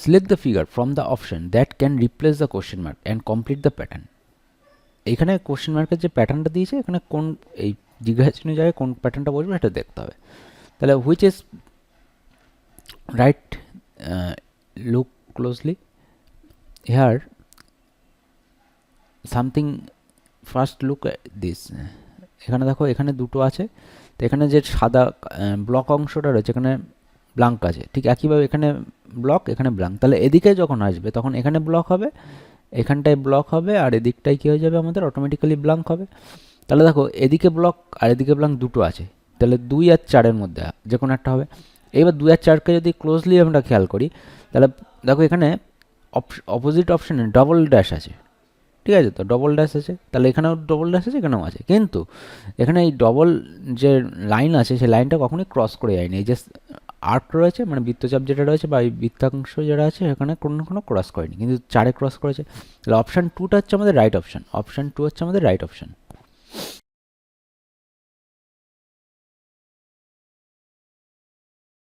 Select the figure from the option that can replace the question mark and complete the pattern. এখানে question মার্কের যে প্যাটার্নটা দিয়েছে এখানে কোন এই জিজ্ঞাসাচিহ্নের জায়গায় কোন প্যাটার্নটা বসবে সেটা দেখতে হবে। তাহলে which is right, look closely hear something, first look this. এখানে দেখো এখানে দুটো আছে, তো এখানে যে সাদা ব্লক অংশটা রয়েছে এখানে ব্লাঙ্ক আছে, ঠিক একইভাবে এখানে ব্লক এখানে ব্লাঙ্ক। তাহলে এদিকে যখন আসবে তখন এখানে ব্লক হবে, এখানটায় ব্লক হবে, আর এদিকটায় কী হয়ে যাবে আমাদের অটোমেটিক্যালি ব্লাঙ্ক হবে। তাহলে দেখো এদিকে ব্লক আর এদিকে ব্লাঙ্ক দুটো আছে, তাহলে 2 আর 4-এর মধ্যে যে কোনো একটা হবে। এবার 2 আর 4কে যদি ক্লোজলি আমরা খেয়াল করি তাহলে দেখো এখানে অপোজিট অপশানে ডবল ড্যাশ আছে, ঠিক আছে, তো ডবল ড্যাশ আছে, তাহলে এখানেও ডবল ড্যাশ আছে এখানেও আছে, কিন্তু এখানে এই ডবল যে লাইন আছে সেই লাইনটা কখনোই ক্রস করে যায়নি। এই যে আর্ক রয়েছে মানে বৃত্তচাপ যেটা রয়েছে বা এই বৃত্তাংশ যেটা আছে সেখানে কোনো ক্রস করেনি, কিন্তু 4-এ ক্রস করেছে। তাহলে অপশান 2টা হচ্ছে আমাদের রাইট অপশান, অপশান 2 হচ্ছে আমাদের রাইট অপশান।